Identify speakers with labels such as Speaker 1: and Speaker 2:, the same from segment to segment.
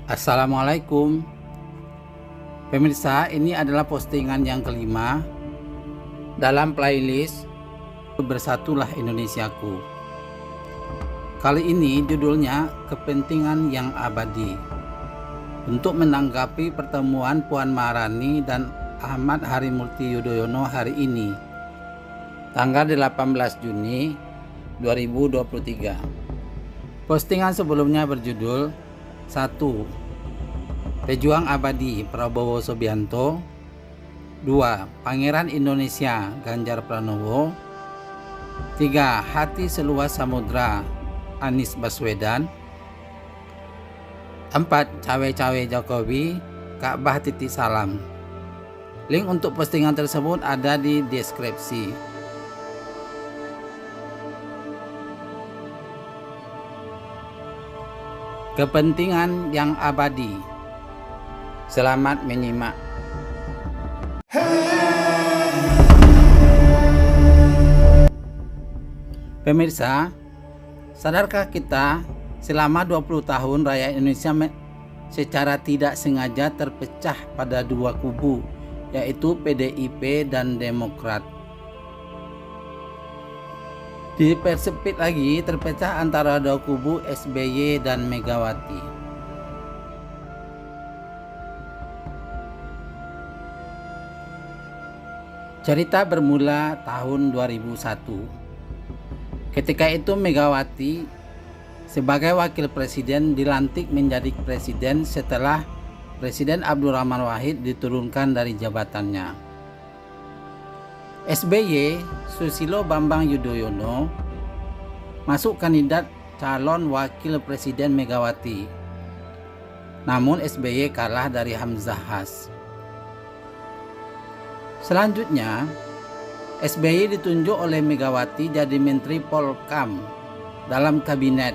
Speaker 1: Assalamualaikum pemirsa, ini adalah postingan yang kelima dalam playlist Bersatulah Indonesiaku. Kali ini judulnya Kepentingan yang Abadi, untuk menanggapi pertemuan Puan Maharani dan Ahmad Harimurti Yudhoyono hari ini, tanggal 18 Juni 2023. Postingan sebelumnya berjudul 1. Pejuang Abadi Prabowo Subianto. 2. Pangeran Indonesia Ganjar Pranowo. 3. Hati Seluas Samudra Anies Baswedan. 4. Cawe-cawe Jokowi Ka'bah titik salam. Link untuk postingan tersebut ada di deskripsi. Kepentingan yang abadi. Selamat menyimak. Pemirsa, sadarkah kita selama 20 tahun rakyat Indonesia secara tidak sengaja terpecah pada dua kubu, yaitu PDIP dan Demokrat. Dipersempit lagi, terpecah antara dua kubu SBY dan Megawati. Cerita bermula tahun 2001. Ketika itu Megawati sebagai wakil presiden dilantik menjadi presiden setelah Presiden Abdurrahman Wahid diturunkan dari jabatannya. SBY Susilo Bambang Yudhoyono masuk kandidat calon wakil presiden Megawati. Namun SBY kalah dari Hamzah Has. Selanjutnya, SBY ditunjuk oleh Megawati jadi Menteri Polkam dalam Kabinet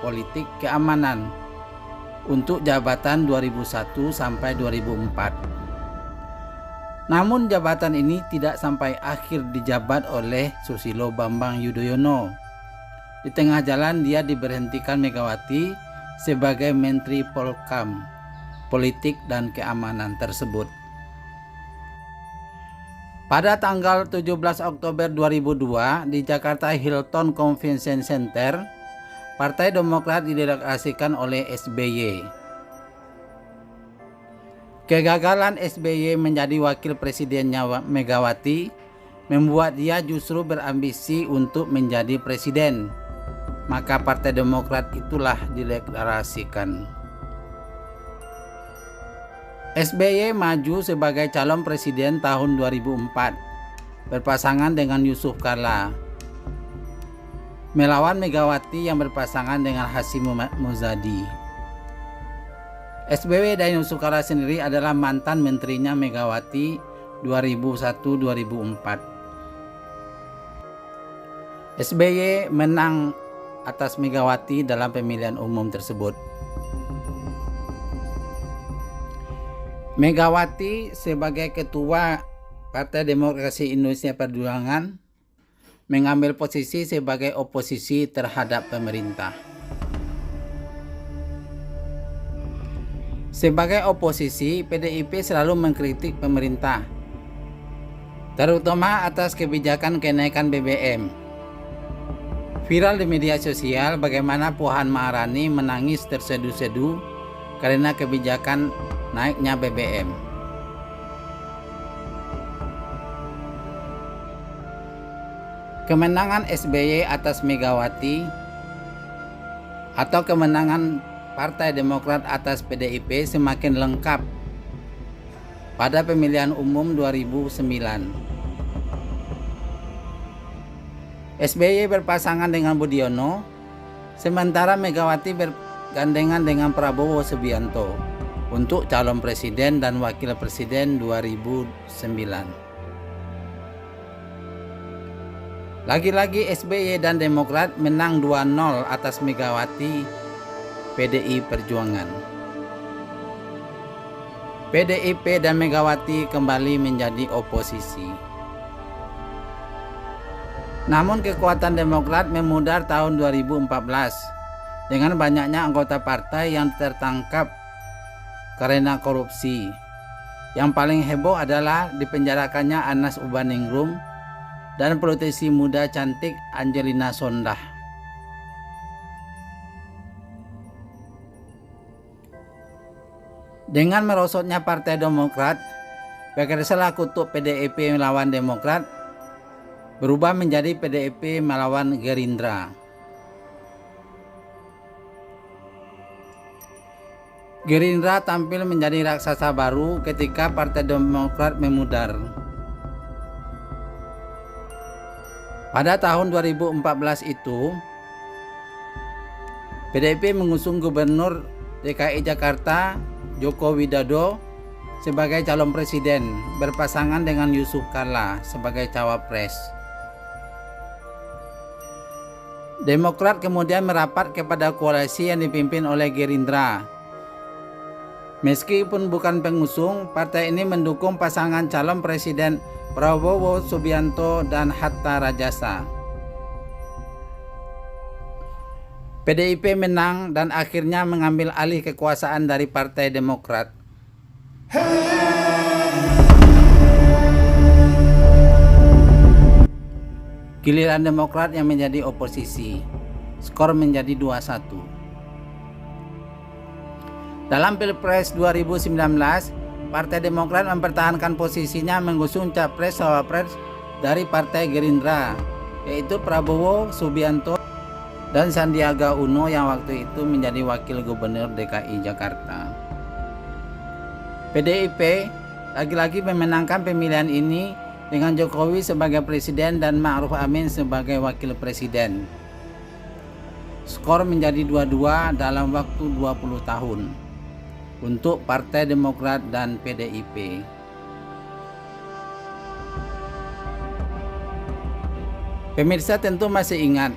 Speaker 1: Politik Keamanan untuk jabatan 2001 sampai 2004. Namun jabatan ini tidak sampai akhir dijabat oleh Susilo Bambang Yudhoyono. Di tengah jalan dia diberhentikan Megawati sebagai Menteri Polkam, Politik dan Keamanan tersebut. Pada tanggal 17 Oktober 2002 di Jakarta Hilton Convention Center, Partai Demokrat dideklarasikan oleh SBY. Kegagalan SBY menjadi wakil presidennya Megawati membuat dia justru berambisi untuk menjadi presiden. Maka Partai Demokrat itulah dideklarasikan. SBY maju sebagai calon presiden tahun 2004 berpasangan dengan Yusuf Kalla, melawan Megawati yang berpasangan dengan Hasyim Muzadi. SBY dan Yusuf Kalla sendiri adalah mantan menterinya Megawati 2001-2004. SBY menang atas Megawati dalam pemilihan umum tersebut. Megawati sebagai ketua Partai Demokrasi Indonesia Perjuangan mengambil posisi sebagai oposisi terhadap pemerintah. Sebagai oposisi, PDIP selalu mengkritik pemerintah, terutama atas kebijakan kenaikan BBM. Viral di media sosial bagaimana Puan Maharani menangis terseduh-seduh karena kebijakan naiknya BBM. Kemenangan SBY atas Megawati atau kemenangan Partai Demokrat atas PDIP semakin lengkap pada pemilihan umum 2009. SBY berpasangan dengan Budiono, sementara Megawati bergandengan dengan Prabowo Subianto untuk calon presiden dan wakil presiden 2009. Lagi-lagi SBY dan Demokrat menang 2-0 atas Megawati PDI Perjuangan. PDIP dan Megawati kembali menjadi oposisi. Namun kekuatan Demokrat memudar tahun 2014 dengan banyaknya anggota partai yang tertangkap karena korupsi. Yang paling heboh adalah dipenjarakannya Anas Urbaningrum dan politisi muda cantik Angelina Sondakh. Dengan merosotnya Partai Demokrat, Pekersalah kutuk PDIP melawan Demokrat berubah menjadi PDIP melawan Gerindra. Gerindra tampil menjadi raksasa baru ketika Partai Demokrat memudar. Pada tahun 2014 itu, PDIP mengusung Gubernur DKI Jakarta Joko Widodo sebagai calon presiden, berpasangan dengan Yusuf Kalla sebagai cawapres. Demokrat kemudian merapat kepada koalisi yang dipimpin oleh Gerindra. Meskipun bukan pengusung, partai ini mendukung pasangan calon presiden Prabowo Subianto dan Hatta Rajasa. PDIP menang dan akhirnya mengambil alih kekuasaan dari Partai Demokrat. Giliran Demokrat yang menjadi oposisi. Skor menjadi 2-1. Dalam Pilpres 2019, Partai Demokrat mempertahankan posisinya mengusung capres-cawapres dari Partai Gerindra, yaitu Prabowo Subianto dan Sandiaga Uno yang waktu itu menjadi Wakil Gubernur DKI Jakarta. PDIP lagi-lagi memenangkan pemilihan ini dengan Jokowi sebagai presiden dan Ma'ruf Amin sebagai wakil presiden. Skor menjadi 2-2 dalam waktu 20 tahun untuk Partai Demokrat dan PDIP. Pemirsa tentu masih ingat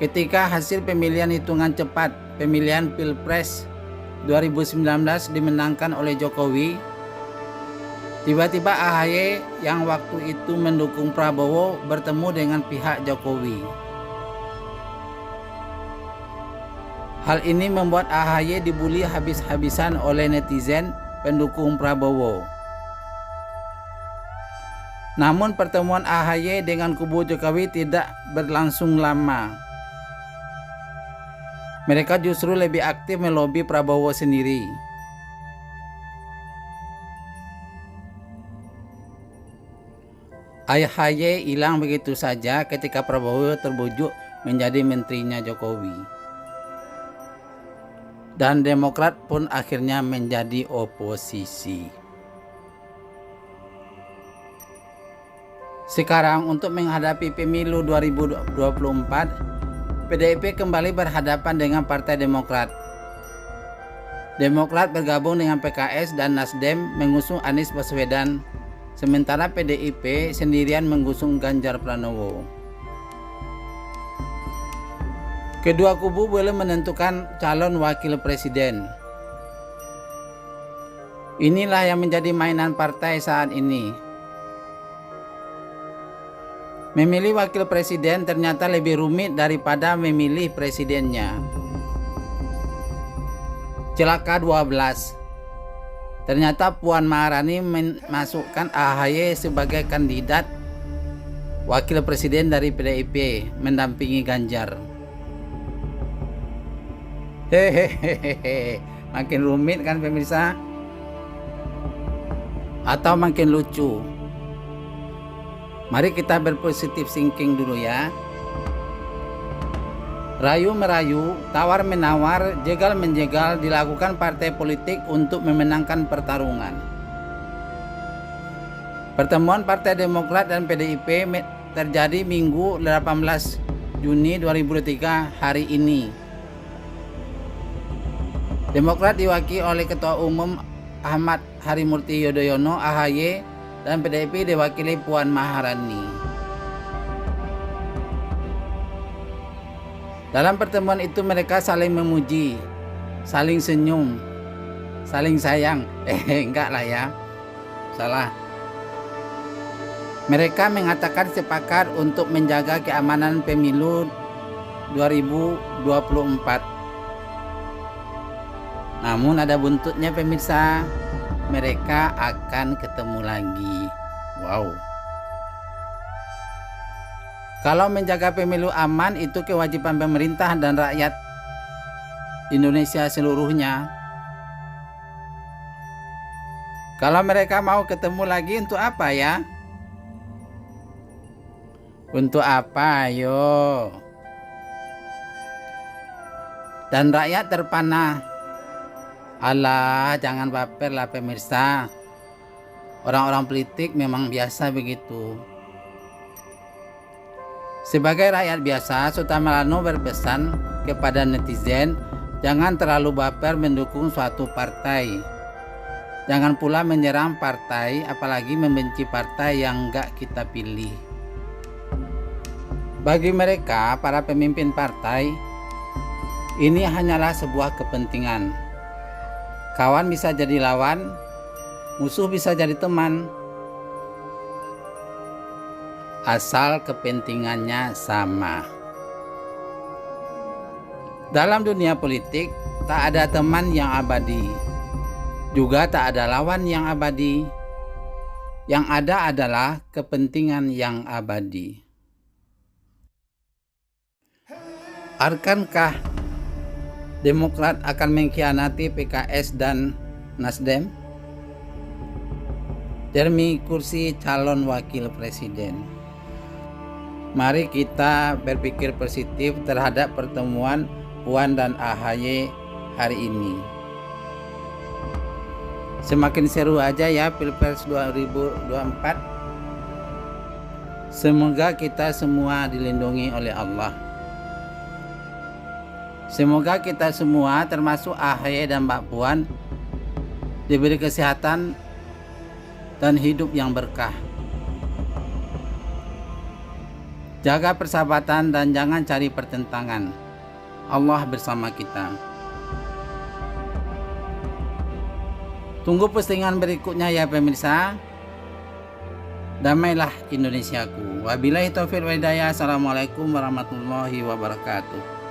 Speaker 1: ketika hasil pemilihan hitungan cepat pemilihan Pilpres 2019 dimenangkan oleh Jokowi, tiba-tiba AHY yang waktu itu mendukung Prabowo bertemu dengan pihak Jokowi. Hal ini membuat AHY dibully habis-habisan oleh netizen pendukung Prabowo. Namun pertemuan AHY dengan kubu Jokowi tidak berlangsung lama. Mereka justru lebih aktif melobi Prabowo sendiri. AHY hilang begitu saja ketika Prabowo terbujuk menjadi menterinya Jokowi. Dan Demokrat pun akhirnya menjadi oposisi. Sekarang untuk menghadapi pemilu 2024, PDIP kembali berhadapan dengan Partai Demokrat. Demokrat bergabung dengan PKS dan Nasdem mengusung Anies Baswedan, sementara PDIP sendirian mengusung Ganjar Pranowo. Kedua kubu belum menentukan calon wakil presiden. Inilah yang menjadi mainan partai saat ini. Memilih wakil presiden ternyata lebih rumit daripada memilih presidennya. Celaka 12. Ternyata Puan Maharani memasukkan AHY sebagai kandidat wakil presiden dari PDIP mendampingi Ganjar. Hehehe, makin rumit kan pemirsa? Atau makin lucu? Mari kita berpositif thinking dulu ya. Rayu merayu, tawar menawar, jegal menjegal dilakukan partai politik untuk memenangkan pertarungan. Pertemuan Partai Demokrat dan PDIP terjadi Minggu 18 Juni 2023 hari ini. Demokrat diwakili oleh Ketua Umum Ahmad Harimurti Yudhoyono AHY dan PDIP diwakili Puan Maharani. Dalam pertemuan itu mereka saling memuji, saling senyum, saling sayang. Enggak lah ya, salah. Mereka mengatakan sepakat untuk menjaga keamanan pemilu 2024. Namun ada buntutnya pemirsa, mereka akan ketemu lagi. Wow. Kalau menjaga pemilu aman itu kewajiban pemerintah dan rakyat Indonesia seluruhnya. Kalau mereka mau ketemu lagi untuk apa ya? Untuk apa ayo? Dan rakyat terpana. Alah, jangan baper lah pemirsa. Orang-orang politik memang biasa begitu. Sebagai rakyat biasa, Sultan Maulana berpesan kepada netizen, jangan terlalu baper mendukung suatu partai. Jangan pula menyerang partai, apalagi membenci partai yang enggak kita pilih. Bagi mereka, para pemimpin partai, ini hanyalah sebuah kepentingan. Kawan bisa jadi lawan, musuh bisa jadi teman, asal kepentingannya sama. Dalam dunia politik, tak ada teman yang abadi, juga tak ada lawan yang abadi. Yang ada adalah kepentingan yang abadi. Akankah Demokrat akan mengkhianati PKS dan Nasdem demi kursi calon wakil presiden? Mari kita berpikir positif terhadap pertemuan Puan dan AHY hari ini. Semakin seru aja ya Pilpres 2024. Semoga kita semua dilindungi oleh Allah. Semoga kita semua termasuk AHY dan Mbak Puan diberi kesehatan dan hidup yang berkah. Jaga persahabatan dan jangan cari pertentangan. Allah bersama kita. Tunggu postingan berikutnya ya pemirsa. Damailah Indonesiaku. Wabillahi taufiq wal hidayah. Assalamualaikum warahmatullahi wabarakatuh.